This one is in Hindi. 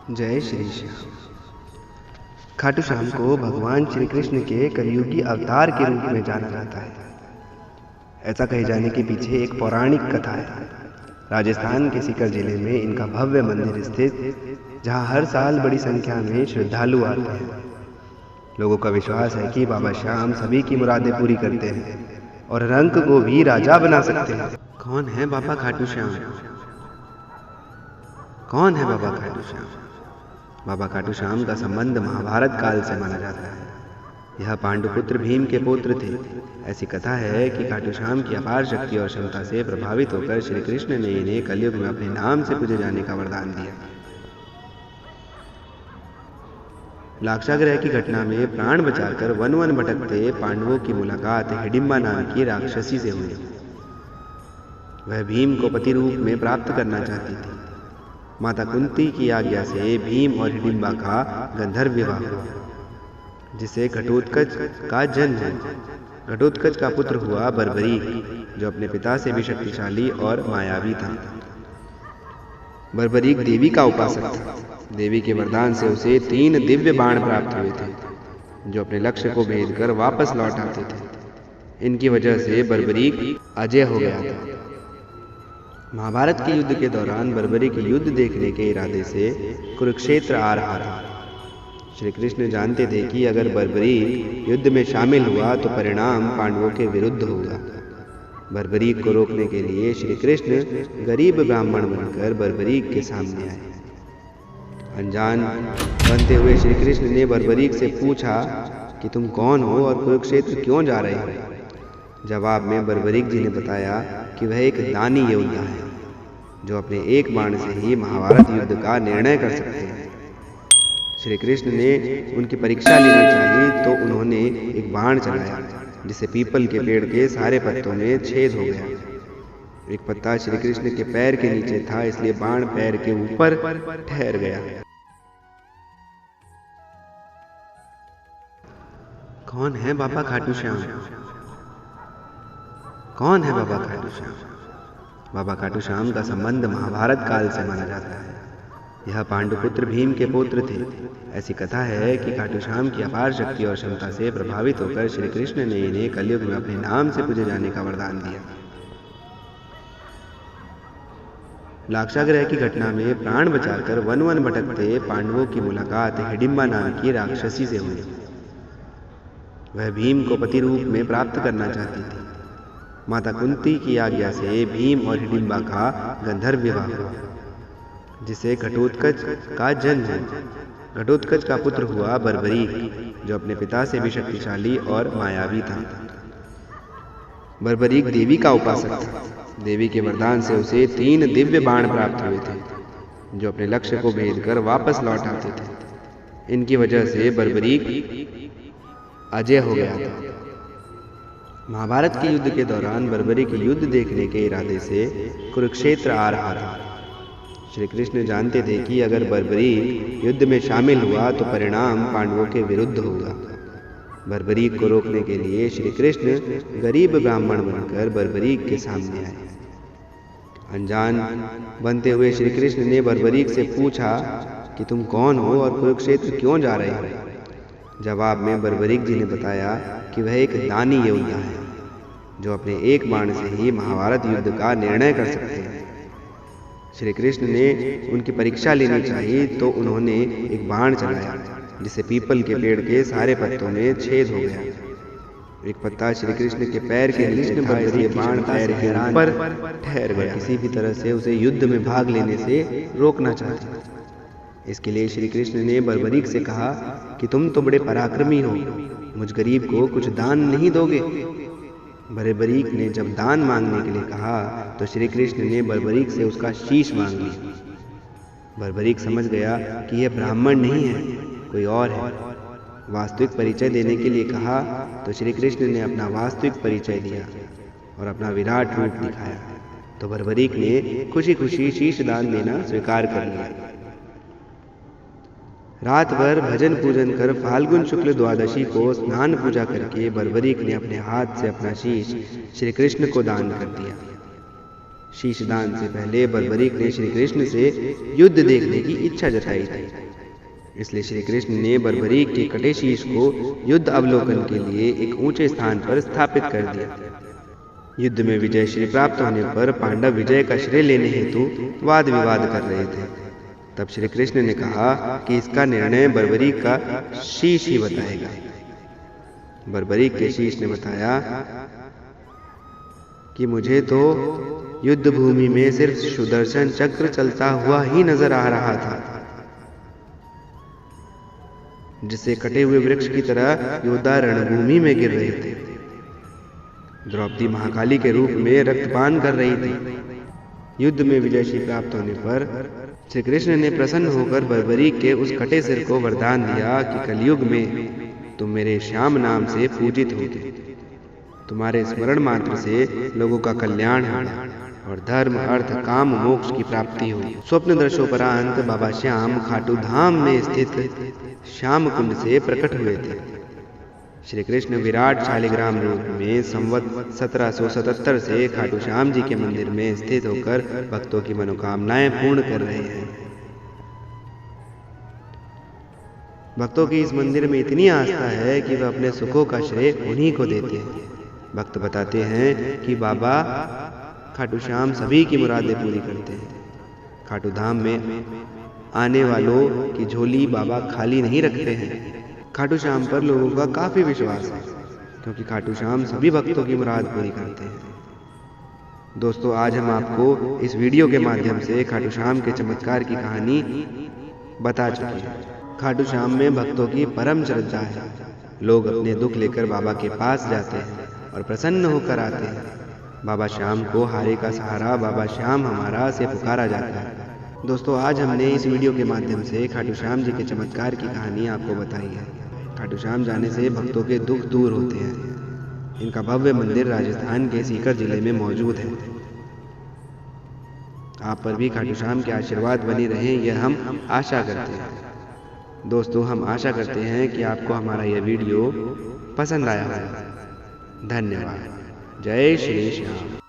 जय श्री श्याम। खाटू श्याम को भगवान श्री कृष्ण के कलयुगी अवतार के रूप में जाना जाता है। ऐसा कहे जाने के पीछे एक पौराणिक कथा है। राजस्थान के सीकर जिले में इनका भव्य मंदिर स्थित, जहां हर साल बड़ी संख्या में श्रद्धालु आते हैं। लोगों का विश्वास है कि बाबा श्याम सभी की मुरादें पूरी करते हैं और रंक को भी राजा बना सकते हैं। कौन है बाबा खाटू श्याम? कौन है बाबा खाटू श्याम? बाबा खाटू श्याम का संबंध महाभारत काल से माना जाता है। यह पांडुपुत्र भीम के पुत्र थे। ऐसी कथा है कि खाटू श्याम की अपार शक्ति और क्षमता से प्रभावित होकर श्री कृष्ण ने इन्हें कलयुग में अपने नाम से पूजे जाने का वरदान दिया। लाक्षागृह की घटना में प्राण बचाकर वन वन भटकते पांडवों की मुलाकात हिडिंबा नाम की राक्षसी से हुई। वह भीम को पति रूप में प्राप्त करना चाहती थी। माता कुंती की आज्ञा से भीम और हिडिंबा का गंधर्व विवाह हुआ, जिसे घटोत्कच का जन्म हुआ। घटोत्कच का पुत्र हुआ बर्बरीक, जो अपने पिता से भी शक्तिशाली और मायावी था। बर्बरीक देवी का उपासक था। देवी के वरदान से उसे 3 दिव्य बाण प्राप्त हुए थे, जो अपने लक्ष्य को भेद कर वापस लौट आते थे। इनकी वजह से बर्बरीक अजय हो गया था। महाभारत के युद्ध के दौरान बर्बरीक युद्ध देखने के इरादे से कुरुक्षेत्र आ रहा था। श्री कृष्ण जानते थे कि अगर बर्बरीक युद्ध में शामिल हुआ तो परिणाम पांडवों के विरुद्ध होगा। बर्बरीक को रोकने के लिए श्री कृष्ण गरीब ब्राह्मण बनकर बर्बरीक के सामने आए। अनजान बनते हुए श्री कृष्ण ने बर्बरीक से पूछा कि तुम कौन हो और कुरुक्षेत्र क्यों जा रहे हो? जवाब में बर्बरीक जी ने बताया कि वह एक दानी योद्धा है, जो अपने एक बाण से ही महाभारत युद्ध का निर्णय कर सकते हैं। श्री कृष्ण ने उनकी परीक्षा लेनी चाहिए, तो उन्होंने एक बाण चलाया, जिससे पीपल के पेड़ के सारे पत्तों में छेद हो गया। एक पत्ता श्री कृष्ण के पैर के नीचे था, इसलिए बाण पैर के ऊपर ठहर गया। कौन है बाबा खाटू श्याम? कौन है बाबा खाटू श्याम? बाबा खाटू श्याम का संबंध महाभारत काल से माना जाता है। यह पांडुपुत्र भीम के पुत्र थे। ऐसी कथा है कि खाटू श्याम की अपार शक्ति और क्षमता से प्रभावित होकर श्री कृष्ण ने इन्हें कलयुग में अपने नाम से पूजे जाने का वरदान दिया। लाक्षागृह की घटना में प्राण बचाकर वन वन भटकते पांडवों की मुलाकात हिडिंबा नाम की राक्षसी से हुई। वह भीम को पति रूप में प्राप्त करना चाहती थी। माता कुंती की आज्ञा से भीम और हिडिंबा का गंधर्व विवाह हुआ, जिसे घटोत्कच का जन्म हुआ। घटोत्कच का पुत्र हुआ बर्बरीक, जो अपने पिता से भी शक्तिशाली और मायावी था। बर्बरीक देवी का उपासक था। देवी के वरदान से उसे 3 दिव्य बाण प्राप्त हुए थे, जो अपने लक्ष्य को भेद कर वापस लौट आते थे। इनकी वजह से बर्बरीक अजय हो गया था। महाभारत के युद्ध के दौरान बर्बरीक युद्ध देखने के इरादे से कुरुक्षेत्र आ रहा था। श्री कृष्ण जानते थे कि अगर बर्बरीक युद्ध में शामिल हुआ तो परिणाम पांडवों के विरुद्ध होगा। बर्बरीक को रोकने के लिए श्री कृष्ण गरीब ब्राह्मण बनकर बर्बरीक के सामने आए। अनजान बनते हुए श्री कृष्ण ने बर्बरीक से पूछा कि तुम कौन हो और कुरुक्षेत्र क्यों जा रहे हो? जवाब में बर्बरीक जी ने बताया कि वह एक दानी योद्धा है, जो अपने एक बाण से ही महाभारत युद्ध का निर्णय कर सकते हैं। श्री कृष्ण ने उनकी परीक्षा लेनी चाहिए, तो उन्होंने एक बाण चलाया, जिससे पीपल के पेड़ के सारे पत्तों में छेद हो गया। एक पत्ता श्री कृष्ण के पैर के नीचे था, इसलिए बाण पैर के ऊपर ठहर गया। किसी भी तरह से उसे युद्ध में भाग लेने से रोकना चाहते थे। इसके लिए श्री कृष्ण ने बर्बरीक से कहा कि तुम तो बड़े पराक्रमी हो, मुझ गरीब को कुछ दान नहीं दोगे? बर्बरीक ने जब दान मांगने के लिए कहा तो श्री कृष्ण ने बर्बरीक से उसका शीश मांग लिया। बर्बरीक समझ गया कि यह ब्राह्मण नहीं है, कोई और है। वास्तविक परिचय देने के लिए कहा तो श्री कृष्ण ने अपना वास्तविक परिचय दिया और अपना विराट रूप दिखाया। तो बर्बरीक ने खुशी खुशी शीश दान देना स्वीकार कर लिया। रात भर भजन पूजन कर फाल्गुन शुक्ल द्वादशी को स्नान पूजा करके बर्बरीक ने अपने हाथ से अपना शीश श्री कृष्ण को दान कर दिया। शीशदान से पहले बर्बरीक ने श्री कृष्ण से युद्ध देखने की इच्छा जताई थी, इसलिए श्री कृष्ण ने बर्बरीक के कटे शीश को युद्ध अवलोकन के लिए एक ऊंचे स्थान पर स्थापित कर दिया। युद्ध में विजय श्री प्राप्त होने पर पांडव विजय का श्रेय लेने हेतु वाद विवाद कर रहे थे। तब श्री कृष्ण ने कहा कि इसका निर्णय बर्बरीक का शीश ही बताएगा। बर्बरीक के शीश ने बताया कि मुझे तो युद्ध भूमि में सिर्फ सुदर्शन चक्र चलता हुआ ही नजर आ रहा था, जिसे कटे हुए वृक्ष की तरह योद्धा रणभूमि में गिर रहे थे। द्रौपदी महाकाली के रूप में रक्तपान कर रही थी। युद्ध में विजय श्री प्राप्त होने पर श्री कृष्ण ने प्रसन्न होकर बर्बरीक के उस कटे सिर को वरदान दिया कि कलयुग में तुम मेरे श्याम नाम से पूजित होगे। तुम्हारे स्मरण मात्र से लोगों का कल्याण होगा और धर्म अर्थ काम मोक्ष की प्राप्ति होगी। स्वप्न दर्शोपरांत बाबा श्याम खाटू धाम में स्थित श्याम कुंड से प्रकट हुए थे। श्री कृष्ण विराट शालिग्राम रूप में संवत 1777 से खाटू श्याम जी के मंदिर में स्थित होकर भक्तों की मनोकामनाएं पूर्ण कर रहे हैं। भक्तों की इस मंदिर में इतनी आस्था है कि वह अपने सुखों का श्रेय उन्हीं को देते हैं। भक्त बताते हैं कि बाबा खाटू श्याम सभी की मुरादें पूरी करते हैं। खाटू धाम में आने वालों की झोली बाबा खाली नहीं रखते हैं। खाटू श्याम पर लोगों का काफी विश्वास है, क्योंकि खाटू श्याम सभी भक्तों की मुराद पूरी करते हैं। दोस्तों, आज हम आपको इस वीडियो के माध्यम से खाटू श्याम के चमत्कार की कहानी बता चुके हैं। खाटू श्याम में भक्तों की परम श्रद्धा है। लोग अपने दुख लेकर बाबा के पास जाते हैं और प्रसन्न होकर आते हैं। बाबा श्याम को हारे का सहारा बाबा श्याम हमारा से पुकारा जाता है। दोस्तों, आज हमने इस वीडियो के माध्यम से खाटू श्याम जी के चमत्कार की कहानी आपको बताई है। खाटू श्याम जाने से भक्तों के दुख दूर होते हैं। इनका भव्य मंदिर राजस्थान के सीकर जिले में मौजूद है। आप पर भी खाटू श्याम के आशीर्वाद बनी रहे, यह हम आशा करते हैं। दोस्तों, हम आशा करते हैं कि आपको हमारा यह वीडियो पसंद आया होगा। धन्यवाद। जय श्री श्याम।